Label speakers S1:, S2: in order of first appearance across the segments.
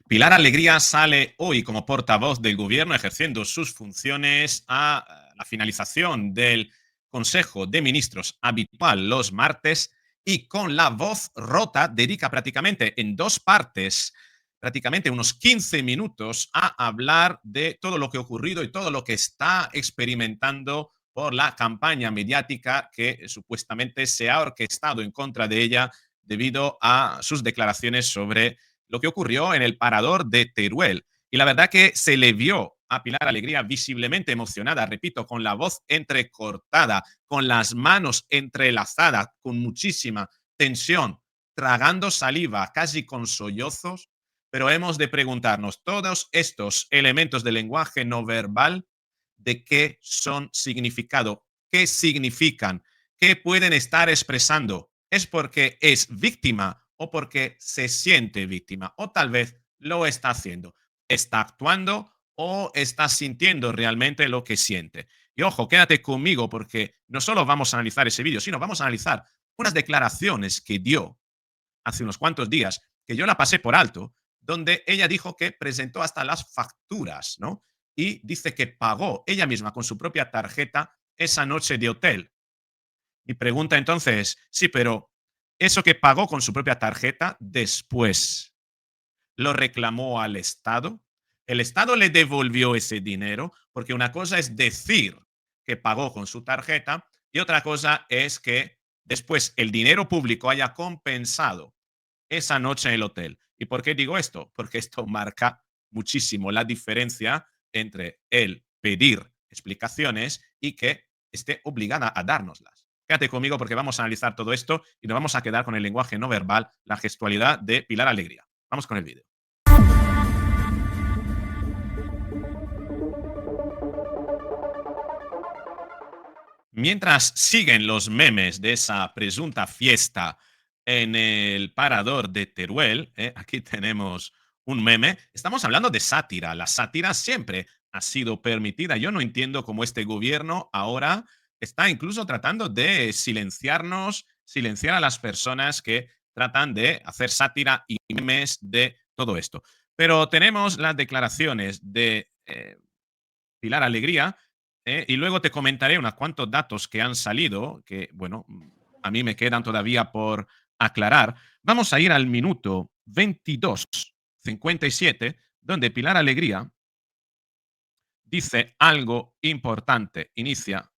S1: Pilar Alegría sale hoy como portavoz del gobierno ejerciendo sus funciones a la finalización del Consejo de Ministros habitual los martes y con la voz rota dedica prácticamente en dos partes, prácticamente unos 15 minutos a hablar de todo lo que ha ocurrido y todo lo que está experimentando por la campaña mediática que supuestamente se ha orquestado en contra de ella debido a sus declaraciones sobre lo que ocurrió en el parador de Teruel. Y la verdad que se le vio a Pilar Alegría visiblemente emocionada, repito, con la voz entrecortada, con las manos entrelazadas, con muchísima tensión, tragando saliva, casi con sollozos. Pero hemos de preguntarnos, todos estos elementos de lenguaje no verbal, ¿de qué son significado? ¿Qué significan? ¿Qué pueden estar expresando? ¿Es porque es víctima o porque se siente víctima? O tal vez lo está haciendo. ¿Está actuando o está sintiendo realmente lo que siente? Y ojo, quédate conmigo porque no solo vamos a analizar ese vídeo, sino vamos a analizar unas declaraciones que dio hace unos cuantos días, que yo la pasé por alto, donde ella dijo que presentó hasta las facturas, ¿no? Y dice que pagó ella misma con su propia tarjeta esa noche de hotel. Mi pregunta entonces, sí, pero eso que pagó con su propia tarjeta después, ¿lo reclamó al Estado? ¿El Estado le devolvió ese dinero? Porque una cosa es decir que pagó con su tarjeta y otra cosa es que después el dinero público haya compensado esa noche en el hotel. ¿Y por qué digo esto? Porque esto marca muchísimo la diferencia entre el pedir explicaciones y que esté obligada a dárnoslas. Quédate conmigo porque vamos a analizar todo esto y nos vamos a quedar con el lenguaje no verbal, la gestualidad de Pilar Alegría. Vamos con el vídeo. Mientras siguen los memes de esa presunta fiesta en el parador de Teruel, aquí tenemos un meme, estamos hablando de sátira. La sátira siempre ha sido permitida. Yo no entiendo cómo este gobierno ahora está incluso tratando de silenciarnos, silenciar a las personas que tratan de hacer sátira y memes de todo esto. Pero tenemos las declaraciones de Pilar Alegría, y luego te comentaré unos cuantos datos que han salido, que, bueno, a mí me quedan todavía por aclarar. Vamos a ir al minuto 22:57, donde Pilar Alegría dice algo importante, inicia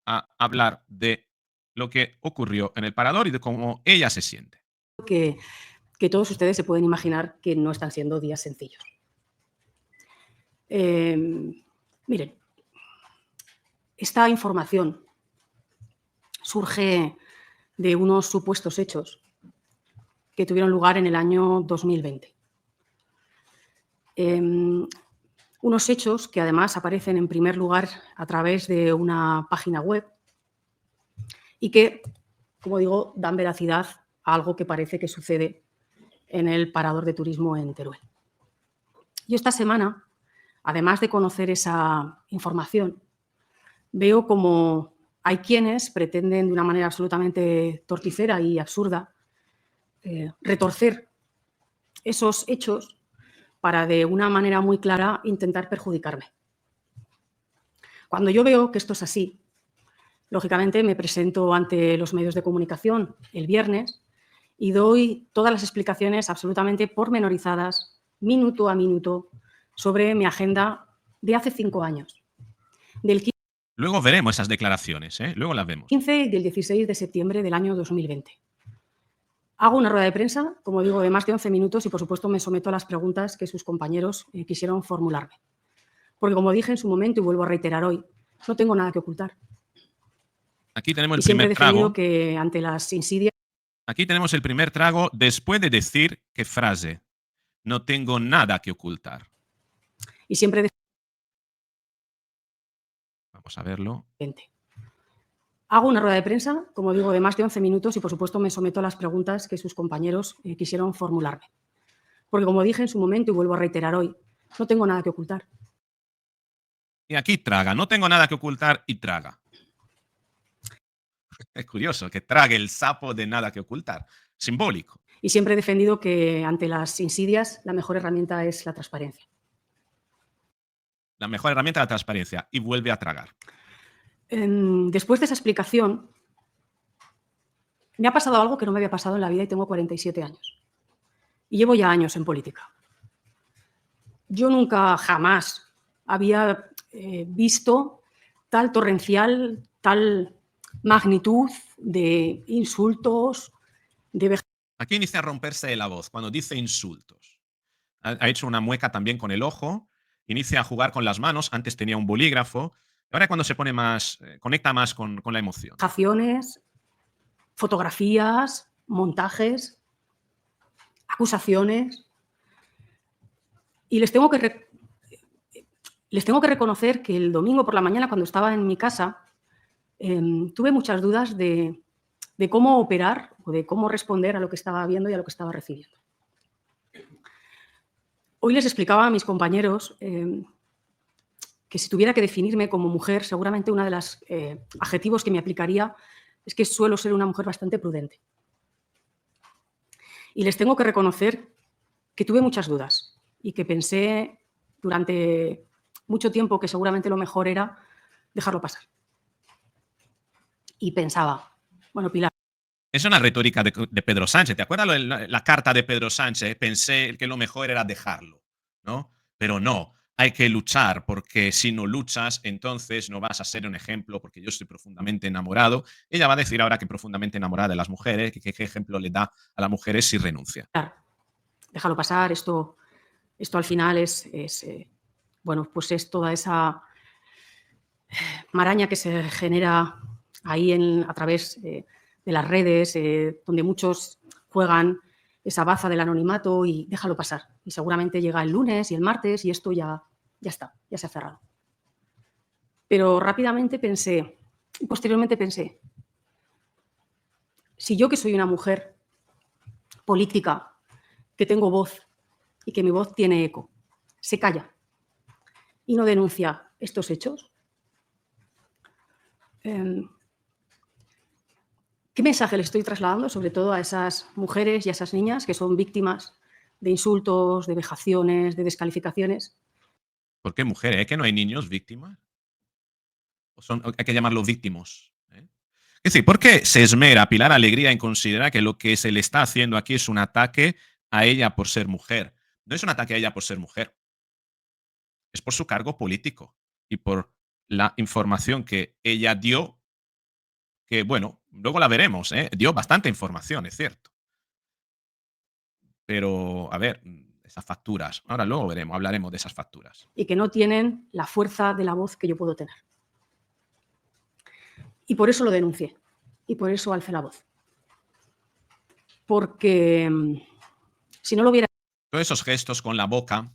S1: a hablar de lo que ocurrió en el parador y de cómo ella se siente.
S2: Que, que todos ustedes se pueden imaginar que no están siendo días sencillos. Miren, esta información surge de unos supuestos hechos que tuvieron lugar en el año 2020. Unos hechos que además aparecen en primer lugar a través de una página web y que, como digo, dan veracidad a algo que parece que sucede en el parador de turismo en Teruel. Yo esta semana, además de conocer esa información, veo como hay quienes pretenden de una manera absolutamente torticera y absurda retorcer esos hechos para de una manera muy clara intentar perjudicarme. Cuando yo veo que esto es así, lógicamente me presento ante los medios de comunicación el viernes y doy todas las explicaciones absolutamente pormenorizadas, minuto a minuto, sobre mi agenda de hace 5 años.
S1: Luego veremos esas declaraciones, luego las vemos.
S2: 15 y del 16 de septiembre del año 2020. Hago una rueda de prensa, como digo, de más de 11 minutos y, por supuesto, me someto a las preguntas que sus compañeros quisieron formularme. Porque, como dije en su momento y vuelvo a reiterar hoy, no tengo nada que ocultar.
S1: Aquí tenemos el
S2: y siempre he
S1: primer
S2: defendido
S1: trago.
S2: Que ante las insidias...
S1: Aquí tenemos el primer trago después de decir qué frase. No tengo nada que ocultar.
S2: Y siempre
S1: Vamos a verlo.
S2: Hago una rueda de prensa, como digo, de más de 11 minutos y, por supuesto, me someto a las preguntas que sus compañeros quisieron formularme. Porque, como dije en su momento y vuelvo a reiterar hoy, no tengo nada que ocultar.
S1: Y aquí traga. No tengo nada que ocultar y traga. Es curioso que trague el sapo de nada que ocultar. Simbólico.
S2: Y siempre he defendido que ante las insidias la mejor herramienta es la transparencia.
S1: La mejor herramienta es la transparencia y vuelve a tragar.
S2: Después de esa explicación, me ha pasado algo que no me había pasado en la vida y tengo 47 años. Y llevo ya años en política. Yo nunca, jamás, había visto tal torrencial, tal magnitud de insultos, de
S1: Aquí inicia a romperse la voz cuando dice insultos. Ha hecho una mueca también con el ojo, inicia a jugar con las manos, antes tenía un bolígrafo, ahora cuando se pone más, conecta más con la emoción.
S2: vejaciones, fotografías, montajes, acusaciones. Y les tengo que reconocer que el domingo por la mañana, cuando estaba en mi casa, tuve muchas dudas de cómo operar o de cómo responder a lo que estaba viendo y a lo que estaba recibiendo. Hoy les explicaba a mis compañeros que si tuviera que definirme como mujer, seguramente uno de los adjetivos que me aplicaría es que suelo ser una mujer bastante prudente. Y les tengo que reconocer que tuve muchas dudas y que pensé durante mucho tiempo que seguramente lo mejor era dejarlo pasar. Y pensaba, bueno, Pilar.
S1: Es una retórica de Pedro Sánchez. ¿Te acuerdas la carta de Pedro Sánchez? Pensé que lo mejor era dejarlo, ¿no? Pero no, hay que luchar, porque si no luchas, entonces no vas a ser un ejemplo, porque yo estoy profundamente enamorado. Ella va a decir ahora que profundamente enamorada de las mujeres, que qué ejemplo le da a las mujeres si renuncia.
S2: Déjalo pasar, esto al final es bueno, pues es toda esa maraña que se genera ahí a través de las redes, donde muchos juegan esa baza del anonimato y déjalo pasar. Y seguramente llega el lunes y el martes y esto ya está, ya se ha cerrado. Pero rápidamente pensé, y posteriormente pensé, si yo que soy una mujer política, que tengo voz y que mi voz tiene eco, se calla y no denuncia estos hechos, ¿qué mensaje le estoy trasladando, sobre todo a esas mujeres y a esas niñas que son víctimas de insultos, de vejaciones, de descalificaciones?
S1: ¿Por qué mujeres? ¿Es que no hay niños víctimas? Hay que llamarlos víctimos. Es decir, ¿por qué se esmera Pilar Alegría en considerar que lo que se le está haciendo aquí es un ataque a ella por ser mujer? No es un ataque a ella por ser mujer. Es por su cargo político y por la información que ella dio, que bueno, luego la veremos, ¿eh? Dio bastante información, es cierto. Pero, a ver, esas facturas, ahora luego veremos, hablaremos de esas facturas.
S2: Y que no tienen la fuerza de la voz que yo puedo tener. Y por eso lo denuncié. Y por eso alcé la voz. Porque si no lo hubiera...
S1: Todos esos gestos con la boca,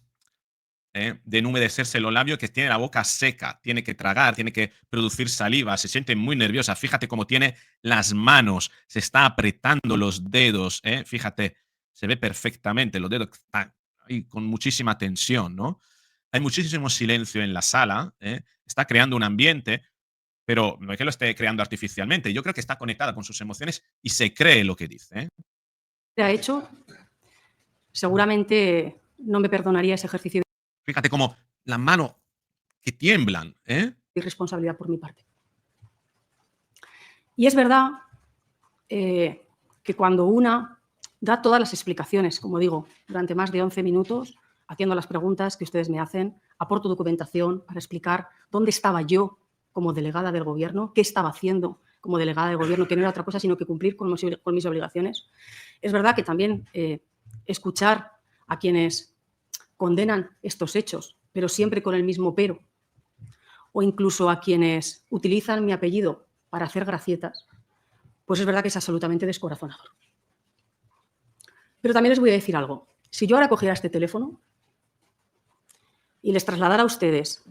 S1: de enhumedecerse los labios, que tiene la boca seca, tiene que tragar, tiene que producir saliva, se siente muy nerviosa. Fíjate cómo tiene las manos, se está apretando los dedos, fíjate, se ve perfectamente, los dedos están ahí con muchísima tensión, ¿no? Hay muchísimo silencio en la sala, está creando un ambiente, pero no es que lo esté creando artificialmente, yo creo que está conectada con sus emociones y se cree lo que dice.
S2: hubiera hecho, seguramente no me perdonaría ese ejercicio
S1: Fíjate cómo las manos que tiemblan,
S2: de irresponsabilidad por mi parte. Y es verdad que cuando una da todas las explicaciones, como digo, durante más de 11 minutos, haciendo las preguntas que ustedes me hacen, aporto documentación para explicar dónde estaba yo como delegada del Gobierno, qué estaba haciendo como delegada del Gobierno, que no era otra cosa sino que cumplir con mis obligaciones. Es verdad que también escuchar a quienes condenan estos hechos, pero siempre con el mismo pero, o incluso a quienes utilizan mi apellido para hacer gracietas, pues es verdad que es absolutamente descorazonador. Pero también les voy a decir algo. Si yo ahora cogiera este teléfono y les trasladara a ustedes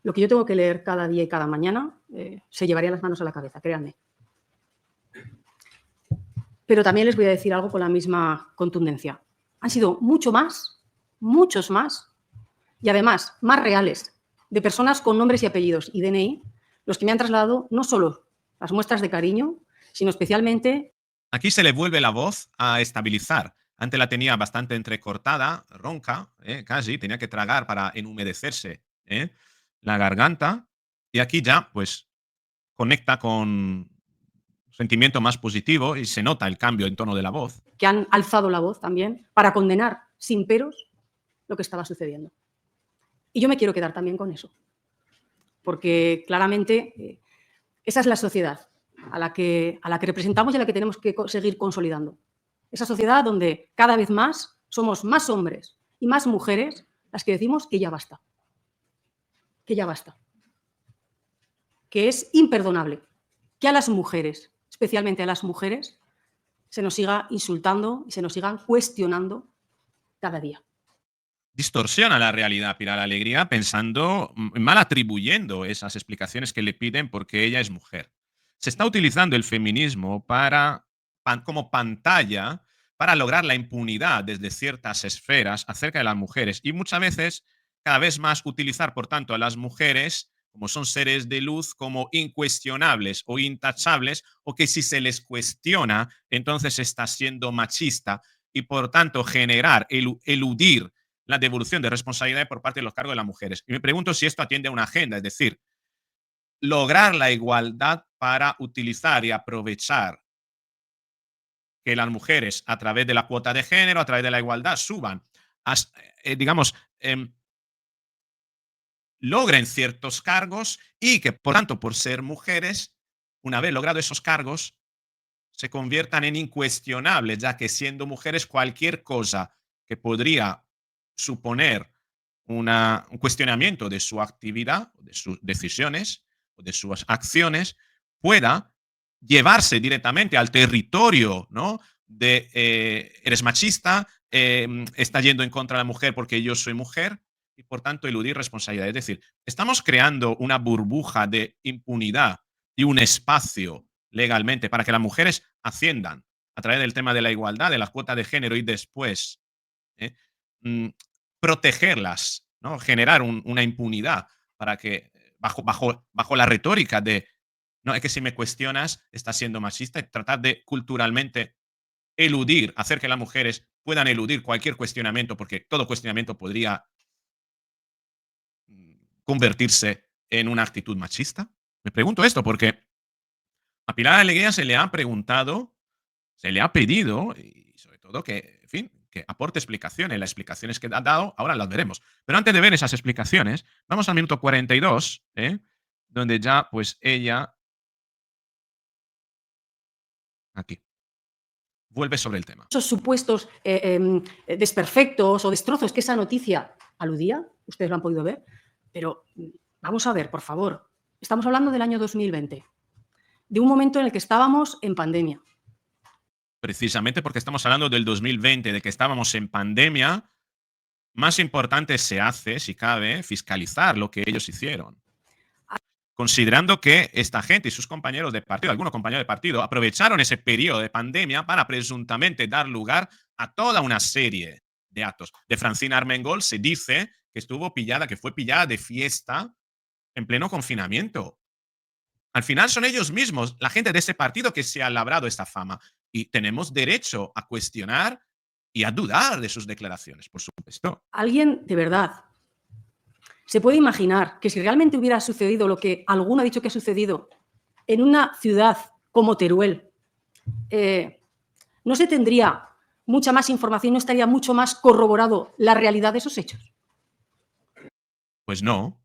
S2: lo que yo tengo que leer cada día y cada mañana, se llevarían las manos a la cabeza, créanme. Pero también les voy a decir algo con la misma contundencia. Han sido muchos más, y además más reales, de personas con nombres y apellidos y DNI, los que me han trasladado no solo las muestras de cariño, sino especialmente
S1: Aquí se le vuelve la voz a estabilizar. Antes la tenía bastante entrecortada, ronca, casi, tenía que tragar para enhumedecerse la garganta. Y aquí ya, pues, conecta con un sentimiento más positivo y se nota el cambio en tono de la voz.
S2: Que han alzado la voz también para condenar sin peros lo que estaba sucediendo. Y yo me quiero quedar también con eso, porque claramente esa es la sociedad a la que representamos y a la que tenemos que seguir consolidando. Esa sociedad donde cada vez más somos más hombres y más mujeres las que decimos que ya basta, que ya basta, que es imperdonable que a las mujeres, especialmente a las mujeres, se nos siga insultando y se nos sigan cuestionando cada día.
S1: Distorsiona la realidad Pilar Alegría pensando, mal atribuyendo esas explicaciones que le piden porque ella es mujer. Se está utilizando el feminismo como pantalla para lograr la impunidad desde ciertas esferas acerca de las mujeres y muchas veces, cada vez más, utilizar, por tanto, a las mujeres como son seres de luz, como incuestionables o intachables, o que si se les cuestiona, entonces está siendo machista y, por tanto, generar, eludir la devolución de responsabilidad por parte de los cargos de las mujeres. Y me pregunto si esto atiende a una agenda, es decir, lograr la igualdad para utilizar y aprovechar que las mujeres, a través de la cuota de género, a través de la igualdad, suban, digamos, logren ciertos cargos y que, por tanto, por ser mujeres, una vez logrado esos cargos, se conviertan en incuestionables, ya que siendo mujeres cualquier cosa que podría suponer un cuestionamiento de su actividad, de sus decisiones o de sus acciones, pueda llevarse directamente al territorio, ¿no? De eres machista, está yendo en contra de la mujer porque yo soy mujer y por tanto eludir responsabilidad. Es decir, estamos creando una burbuja de impunidad y un espacio legalmente para que las mujeres asciendan a través del tema de la igualdad, de la cuota de género y después ¿eh? Mm, protegerlas, ¿no? Generar una impunidad para que, bajo la retórica de, no, es que si me cuestionas, estás siendo machista, y tratar de culturalmente eludir, hacer que las mujeres puedan eludir cualquier cuestionamiento, porque todo cuestionamiento podría convertirse en una actitud machista. Me pregunto esto porque a Pilar Alegría se le ha preguntado, se le ha pedido, y sobre todo que, en fin, que aporte explicaciones. Las explicaciones que ha dado, ahora las veremos. Pero antes de ver esas explicaciones, vamos al minuto 42, donde ya, pues ella, aquí, vuelve sobre el tema.
S2: Esos supuestos desperfectos o destrozos que esa noticia aludía, ustedes lo han podido ver, pero vamos a ver, por favor, estamos hablando del año 2020, de un momento en el que estábamos en pandemia.
S1: Precisamente porque estamos hablando del 2020, de que estábamos en pandemia, más importante se hace, si cabe, fiscalizar lo que ellos hicieron. Considerando que esta gente y sus compañeros de partido, algunos compañeros de partido, aprovecharon ese periodo de pandemia para presuntamente dar lugar a toda una serie de actos. De Francina Armengol se dice que estuvo pillada, que fue pillada de fiesta en pleno confinamiento. Al final son ellos mismos, la gente de ese partido, que se ha labrado esta fama. Y tenemos derecho a cuestionar y a dudar de sus declaraciones, por supuesto.
S2: ¿Alguien de verdad se puede imaginar que si realmente hubiera sucedido lo que alguno ha dicho que ha sucedido en una ciudad como Teruel, no se tendría mucha más información, no estaría mucho más corroborado la realidad de esos hechos?
S1: Pues no,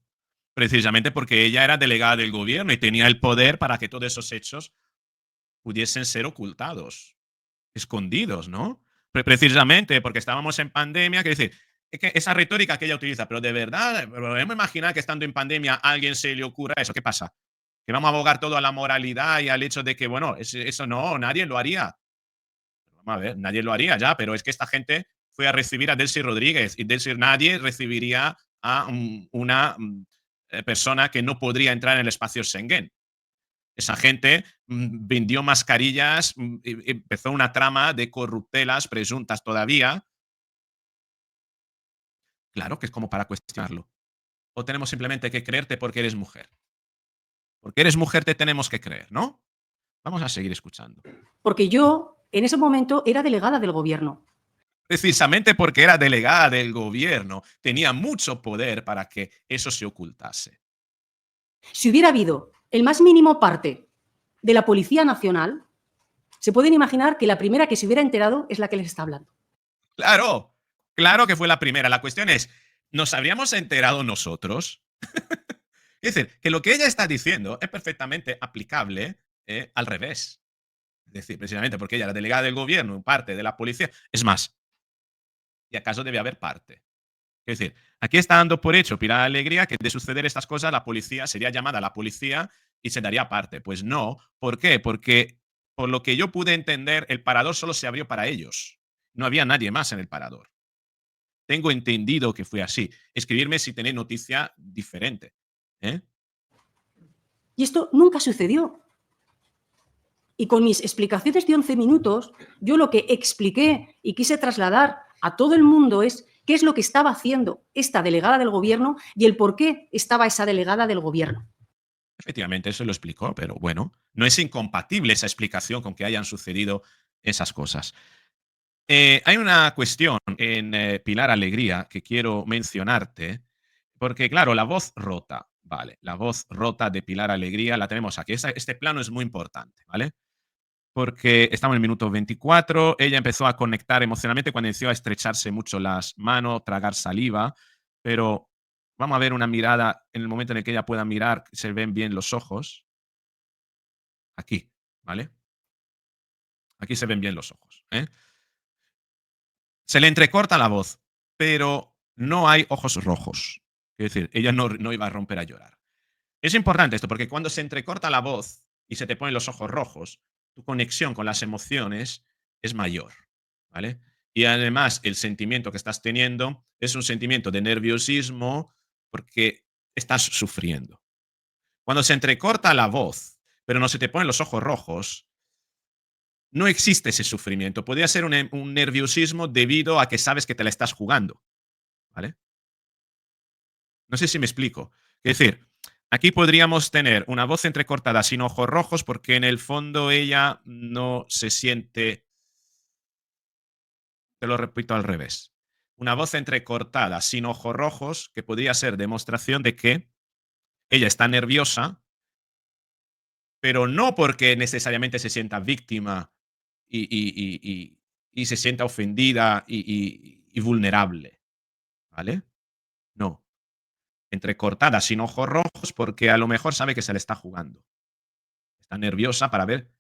S1: precisamente porque ella era delegada del gobierno y tenía el poder para que todos esos hechos pudiesen ser ocultados, escondidos, ¿no? Precisamente porque estábamos en pandemia, que decir, es que esa retórica que ella utiliza, pero de verdad, podemos imaginar que estando en pandemia a alguien se le ocurra eso. ¿Qué pasa? Que vamos a abogar todo a la moralidad y al hecho de que, bueno, eso no, nadie lo haría. Vamos a ver, nadie lo haría ya, pero es que esta gente fue a recibir a Delcy Rodríguez y Delcy nadie recibiría a una persona que no podría entrar en el espacio Schengen. Esa gente vendió mascarillas, empezó una trama de corruptelas presuntas todavía. Claro que es como para cuestionarlo. O tenemos simplemente que creerte porque eres mujer. Porque eres mujer te tenemos que creer, ¿no? Vamos a seguir escuchando.
S2: Porque yo, en ese momento, era delegada del gobierno.
S1: Precisamente porque era delegada del gobierno, tenía mucho poder para que eso se ocultase.
S2: Si hubiera habido el más mínimo parte de la Policía Nacional, se pueden imaginar que la primera que se hubiera enterado es la que les está hablando.
S1: Claro, claro que fue la primera. La cuestión es, ¿nos habríamos enterado nosotros? Es decir, que lo que ella está diciendo es perfectamente aplicable al revés. Es decir, precisamente porque ella era delegada del gobierno, parte de la policía. Es más, ¿y acaso debe haber parte? Es decir, aquí está dando por hecho Pilar Alegría que de suceder estas cosas la policía sería llamada a la policía y se daría parte. Pues no. ¿Por qué? Porque por lo que yo pude entender, el parador solo se abrió para ellos. No había nadie más en el parador. Tengo entendido que fue así. Escribirme si tenéis noticia diferente. ¿Eh?
S2: Y esto nunca sucedió. Y con mis explicaciones de 11 minutos, yo lo que expliqué y quise trasladar a todo el mundo es qué es lo que estaba haciendo esta delegada del gobierno y el por qué estaba esa delegada del gobierno.
S1: Efectivamente, eso lo explicó, pero bueno, no es incompatible esa explicación con que hayan sucedido esas cosas. Hay una cuestión en Pilar Alegría que quiero mencionarte, porque claro, la voz rota, ¿vale? La voz rota de Pilar Alegría la tenemos aquí. Este plano es muy importante, ¿vale? Porque estamos en el minuto 24, ella empezó a conectar emocionalmente cuando inició a estrecharse mucho las manos, tragar saliva, pero vamos a ver una mirada en el momento en el que ella pueda mirar, se ven bien los ojos. Aquí, ¿vale? Aquí se ven bien los ojos, ¿eh? Se le entrecorta la voz, pero no hay ojos rojos. Es decir, ella no iba a romper a llorar. Es importante esto, porque cuando se entrecorta la voz y se te ponen los ojos rojos, tu conexión con las emociones es mayor, ¿vale? Y además, el sentimiento que estás teniendo es un sentimiento de nerviosismo porque estás sufriendo. Cuando se entrecorta la voz, pero no se te ponen los ojos rojos, no existe ese sufrimiento. Podría ser un nerviosismo debido a que sabes que te la estás jugando, ¿vale? No sé si me explico. Es decir, aquí podríamos tener una voz entrecortada sin ojos rojos porque en el fondo ella no se siente, te lo repito al revés, una voz entrecortada sin ojos rojos que podría ser demostración de que ella está nerviosa, pero no porque necesariamente se sienta víctima y se sienta ofendida y vulnerable, ¿vale? No. Entrecortada sin ojos rojos porque a lo mejor sabe que se le está jugando. Está nerviosa para ver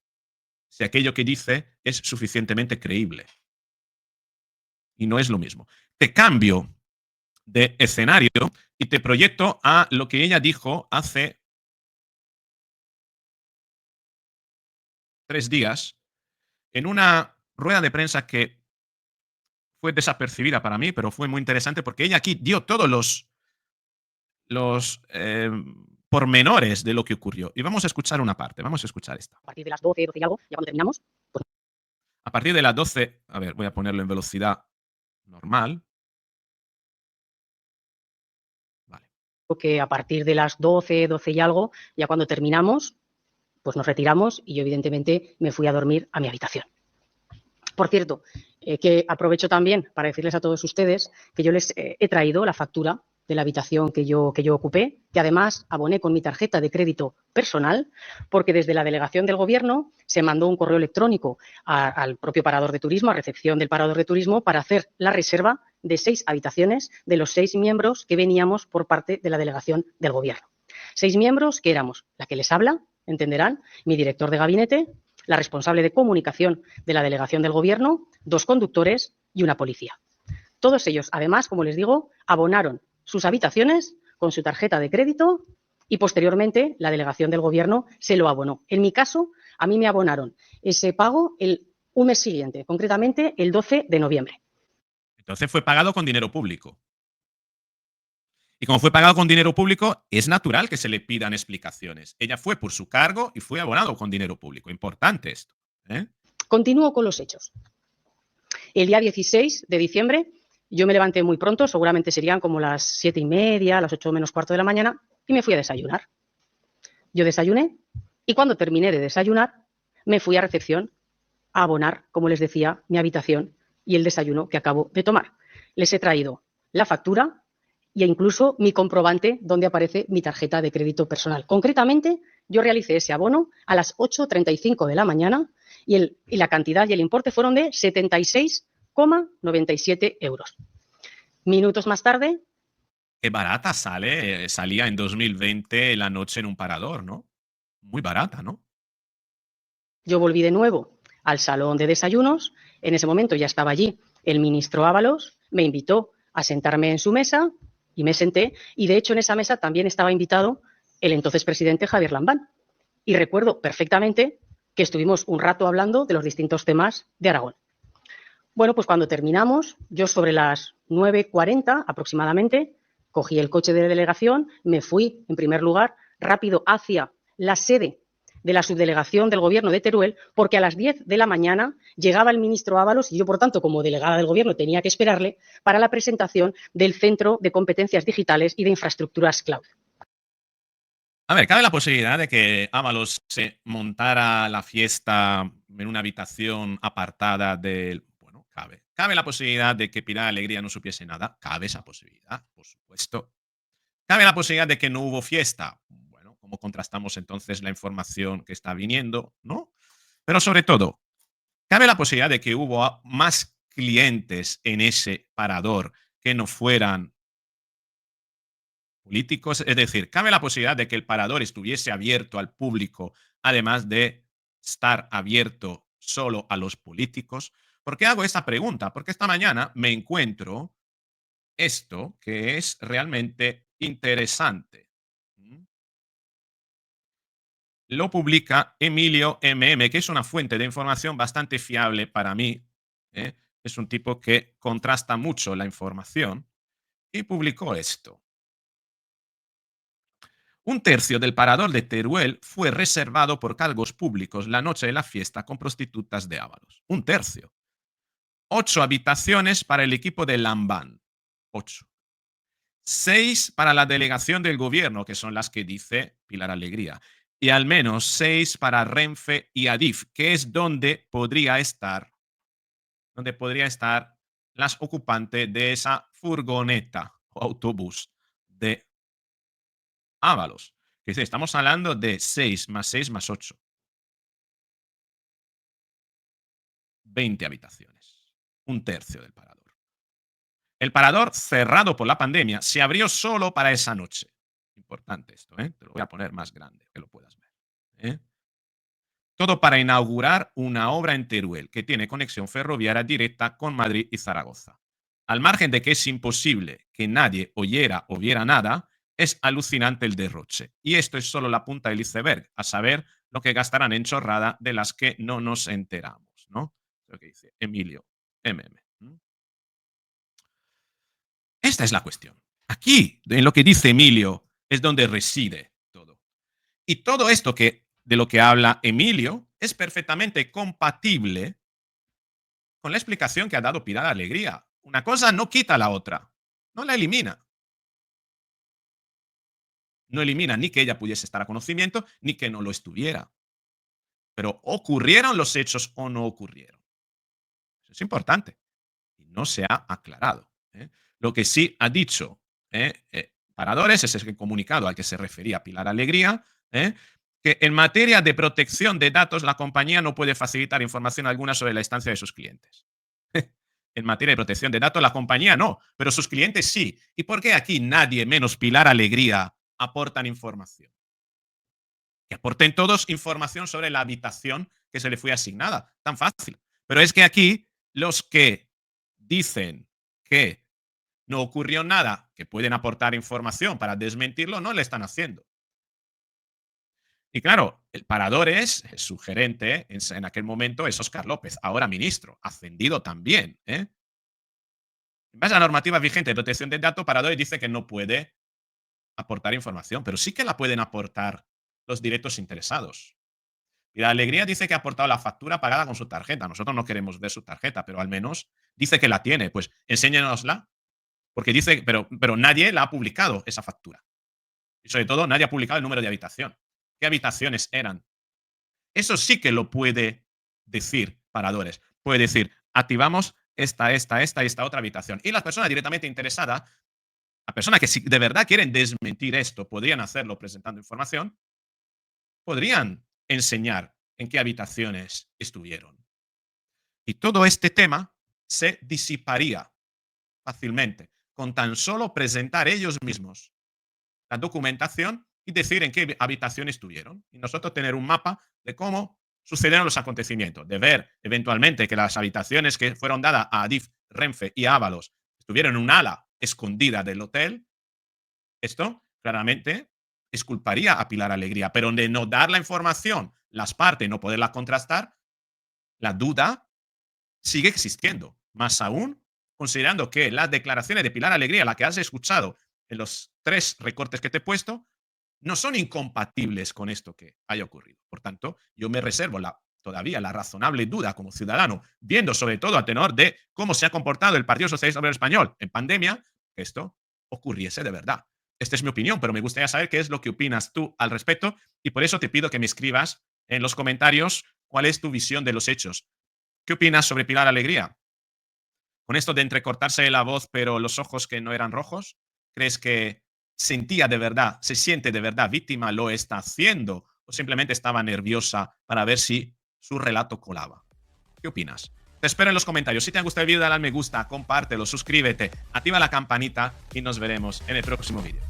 S1: si aquello que dice es suficientemente creíble. Y no es lo mismo. Te cambio de escenario y te proyecto a lo que ella dijo hace 3 días en una rueda de prensa que fue desapercibida para mí, pero fue muy interesante porque ella aquí dio todos los pormenores de lo que ocurrió. Y vamos a escuchar una parte, vamos a escuchar esta.
S2: A partir de las 12, 12 y algo, ya cuando terminamos, pues
S1: A partir de las 12, a ver, voy a ponerlo en velocidad normal. Vale.
S2: que a partir de las 12, 12 y algo, ya cuando terminamos, pues nos retiramos y yo evidentemente me fui a dormir a mi habitación. Por cierto, que aprovecho también para decirles a todos ustedes que yo les he traído la factura de la habitación que yo ocupé, que además aboné con mi tarjeta de crédito personal, porque desde la delegación del gobierno se mandó un correo electrónico al propio parador de turismo, a recepción del parador de turismo, para hacer la reserva de 6 habitaciones de los 6 miembros que veníamos por parte de la delegación del gobierno. 6 miembros que éramos la que les habla, entenderán, mi director de gabinete, la responsable de comunicación de la delegación del gobierno, 2 conductores y una policía. Todos ellos, además, como les digo, abonaron sus habitaciones con su tarjeta de crédito y posteriormente la delegación del gobierno se lo abonó. En mi caso, a mí me abonaron ese pago un mes siguiente, concretamente el 12 de noviembre.
S1: Entonces fue pagado con dinero público. Y como fue pagado con dinero público, es natural que se le pidan explicaciones. Ella fue por su cargo y fue abonado con dinero público. Importante esto, ¿eh?
S2: Continúo con los hechos. El día 16 de diciembre yo me levanté muy pronto, seguramente serían como las 7:30, las 8 menos cuarto de la mañana, y me fui a desayunar. Yo desayuné y cuando terminé de desayunar me fui a recepción a abonar, como les decía, mi habitación y el desayuno que acabo de tomar. Les he traído la factura e incluso mi comprobante donde aparece mi tarjeta de crédito personal. Concretamente, yo realicé ese abono a las 8:35 de la mañana y la cantidad y el importe fueron de 76,97 euros. Minutos más tarde.
S1: Qué barata salía en 2020 la noche en un parador, ¿no? Muy barata, ¿no?
S2: Yo volví de nuevo al salón de desayunos. En ese momento ya estaba allí el ministro Ábalos, me invitó a sentarme en su mesa y me senté. Y de hecho en esa mesa también estaba invitado el entonces presidente Javier Lambán. Y recuerdo perfectamente que estuvimos un rato hablando de los distintos temas de Aragón. Bueno, pues cuando terminamos, yo sobre las 9:40 aproximadamente, cogí el coche de la delegación, me fui, en primer lugar, rápido hacia la sede de la subdelegación del Gobierno de Teruel, porque a las 10 de la mañana llegaba el ministro Ábalos y yo, por tanto, como delegada del Gobierno, tenía que esperarle para la presentación del Centro de Competencias Digitales y de Infraestructuras Cloud.
S1: A ver, cabe la posibilidad de que Ábalos se montara la fiesta en una habitación apartada del. Bueno, cabe. Cabe la posibilidad de que Pilar Alegría no supiese nada. Cabe esa posibilidad, por supuesto. Cabe la posibilidad de que no hubo fiesta. Bueno, ¿cómo contrastamos entonces la información que está viniendo? ¿No? Pero sobre todo, cabe la posibilidad de que hubo más clientes en ese parador que no fueran políticos. Es decir, cabe la posibilidad de que el parador estuviese abierto al público, además de estar abierto solo a los políticos. ¿Por qué hago esta pregunta? Porque esta mañana me encuentro esto que es realmente interesante. Lo publica Emilio MM, que es una fuente de información bastante fiable para mí. ¿eh? Es un tipo que contrasta mucho la información y publicó esto. Un tercio del parador de Teruel fue reservado por cargos públicos la noche de la fiesta con prostitutas de Ábalos. Un tercio. 8 habitaciones para el equipo de Lambán. 8. 6 para la delegación del gobierno, que son las que dice Pilar Alegría. Y al menos 6 para Renfe y Adif, que es donde podría estar las ocupantes de esa furgoneta o autobús de Ábalos. Que dice, estamos hablando de 6 más 6 más 8. 20 habitaciones. Un tercio del parador. El parador, cerrado por la pandemia, se abrió solo para esa noche. Importante esto, ¿eh? Te lo voy a poner más grande, que lo puedas ver. ¿eh? Todo para inaugurar una obra en Teruel que tiene conexión ferroviaria directa con Madrid y Zaragoza. Al margen de que es imposible que nadie oyera o viera nada, es alucinante el derroche. Y esto es solo la punta del iceberg, a saber lo que gastarán en chorrada de las que no nos enteramos, ¿no? Lo que dice Emilio MM. Esta es la cuestión. Aquí, en lo que dice Emilio, es donde reside todo. Y todo esto de lo que habla Emilio es perfectamente compatible con la explicación que ha dado Pilar Alegría. Una cosa no quita la otra, no la elimina. No elimina ni que ella pudiese estar a conocimiento, ni que no lo estuviera. Pero ¿ocurrieron los hechos o no ocurrieron? Eso es importante. Y no se ha aclarado. Lo que sí ha dicho Paradores es el comunicado al que se refería Pilar Alegría, que en materia de protección de datos la compañía no puede facilitar información alguna sobre la estancia de sus clientes. En materia de protección de datos la compañía no, pero sus clientes sí. ¿Y por qué aquí nadie, menos Pilar Alegría, aportan información? Que aporten todos información sobre la habitación que se le fue asignada. Tan fácil. Pero es que aquí los que dicen que no ocurrió nada, que pueden aportar información para desmentirlo, no le están haciendo. Y claro, el parador su gerente en aquel momento es Óscar López, ahora ministro, ascendido también. En base a la normativa vigente de protección de datos, Paradores dice que no puede aportar información, pero sí que la pueden aportar los directos interesados. Y la Alegría dice que ha aportado la factura pagada con su tarjeta. Nosotros no queremos ver su tarjeta, pero al menos dice que la tiene. Pues enséñenosla, porque dice, pero nadie la ha publicado esa factura. Y sobre todo, nadie ha publicado el número de habitación. ¿Qué habitaciones eran? Eso sí que lo puede decir Paradores. Puede decir, activamos esta otra habitación. Y las personas directamente interesadas, la persona que si de verdad quieren desmentir esto, podrían hacerlo presentando información, podrían enseñar en qué habitaciones estuvieron. Y todo este tema se disiparía fácilmente con tan solo presentar ellos mismos la documentación y decir en qué habitación estuvieron. Y nosotros tener un mapa de cómo sucedieron los acontecimientos, de ver eventualmente que las habitaciones que fueron dadas a Adif, Renfe y Ábalos estuvieron en un ala escondida del hotel. Esto claramente exculparía a Pilar Alegría, pero de no dar la información, las partes, no poderla contrastar, la duda sigue existiendo. Más aún, considerando que las declaraciones de Pilar Alegría, la que has escuchado en los 3 recortes que te he puesto, no son incompatibles con esto que haya ocurrido. Por tanto, yo me reservo todavía la razonable duda como ciudadano, viendo sobre todo a tenor de cómo se ha comportado el Partido Socialista Obrero Español en pandemia, que esto ocurriese de verdad. Esta es mi opinión, pero me gustaría saber qué es lo que opinas tú al respecto y por eso te pido que me escribas en los comentarios cuál es tu visión de los hechos. ¿Qué opinas sobre Pilar Alegría? Con esto de entrecortarse la voz, pero los ojos que no eran rojos, ¿crees que sentía de verdad, se siente de verdad víctima, lo está haciendo o simplemente estaba nerviosa para ver si su relato colaba? ¿Qué opinas? Te espero en los comentarios. Si te ha gustado el vídeo, dale al me gusta, compártelo, suscríbete, activa la campanita y nos veremos en el próximo vídeo.